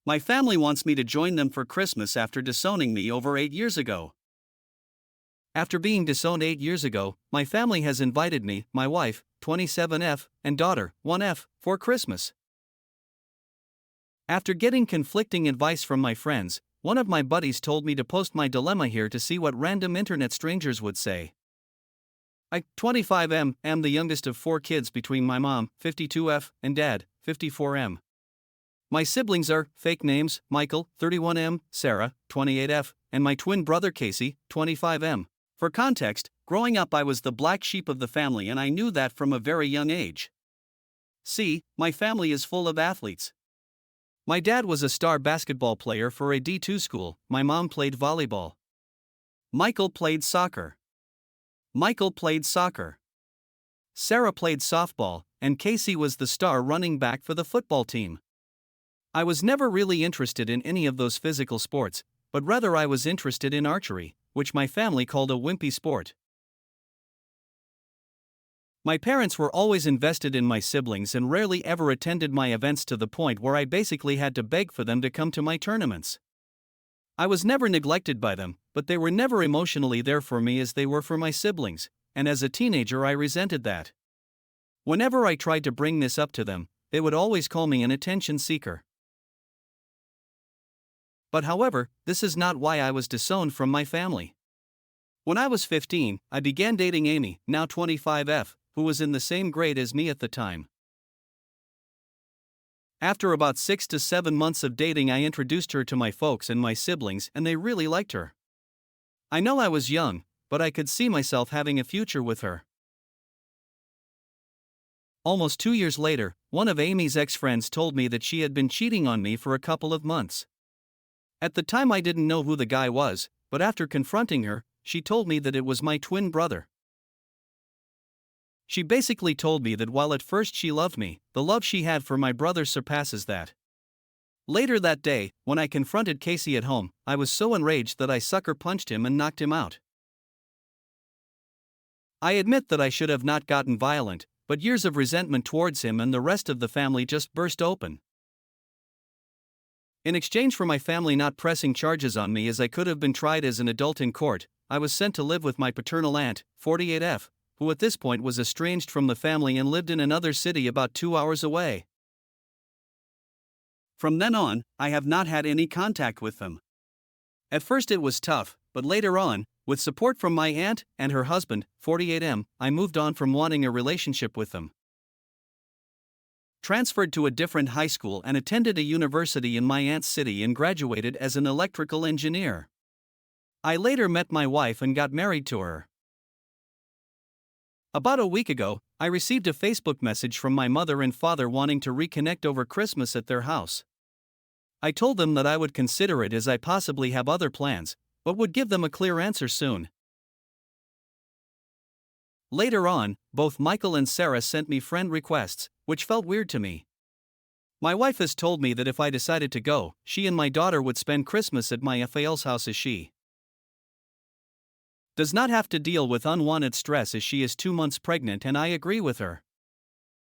My family wants me to join them for Christmas after disowning me over 8 years ago. After being disowned 8 years ago, my family has invited me, my wife, 27F, and daughter, 1F, for Christmas. After getting conflicting advice from my friends, one of my buddies told me to post my dilemma here to see what random internet strangers would say. I, 25M, am the youngest of 4 kids between my mom, 52F, and dad, 54M. My siblings are, fake names, Micheal, 31M, Sara, 28F, and my twin brother Casey, 25M. For context, growing up I was the black sheep of the family and I knew that from a very young age. See, my family is full of athletes. My dad was a star basketball player for a D2 school, my mom played volleyball. Micheal played soccer. Sara played softball, and Casey was the star running back for the football team. I was never really interested in any of those physical sports, but rather I was interested in archery, which my family called a wimpy sport. My parents were always invested in my siblings and rarely ever attended my events to the point where I basically had to beg for them to come to my tournaments. I was never neglected by them, but they were never emotionally there for me as they were for my siblings, and as a teenager I resented that. Whenever I tried to bring this up to them, they would always call me an attention seeker. But however, this is not why I was disowned from my family. When I was 15, I began dating Amy, now 25F, who was in the same grade as me at the time. After about 6 to 7 months of dating, I introduced her to my folks and my siblings, and they really liked her. I know I was young, but I could see myself having a future with her. Almost 2 years later, one of Amy's ex-friends told me that she had been cheating on me for a couple of months. At the time I didn't know who the guy was, but after confronting her, she told me that it was my twin brother. She basically told me that while at first she loved me, the love she had for my brother surpasses that. Later that day, when I confronted Casey at home, I was so enraged that I sucker punched him and knocked him out. I admit that I should have not gotten violent, but years of resentment towards him and the rest of the family just burst open. In exchange for my family not pressing charges on me as I could have been tried as an adult in court, I was sent to live with my paternal aunt, 48F, who at this point was estranged from the family and lived in another city about 2 hours away. From then on, I have not had any contact with them. At first it was tough, but later on, with support from my aunt and her husband, 48M, I moved on from wanting a relationship with them. Transferred to a different high school and attended a university in my aunt's city and graduated as an electrical engineer. I later met my wife and got married to her. About a week ago, I received a Facebook message from my mother and father wanting to reconnect over Christmas at their house. I told them that I would consider it as I possibly have other plans, but would give them a clear answer soon. Later on, both Micheal and Sara sent me friend requests, which felt weird to me. My wife has told me that if I decided to go, she and my daughter would spend Christmas at my FAL's house as she does not have to deal with unwanted stress as she is 2 months pregnant, and I agree with her.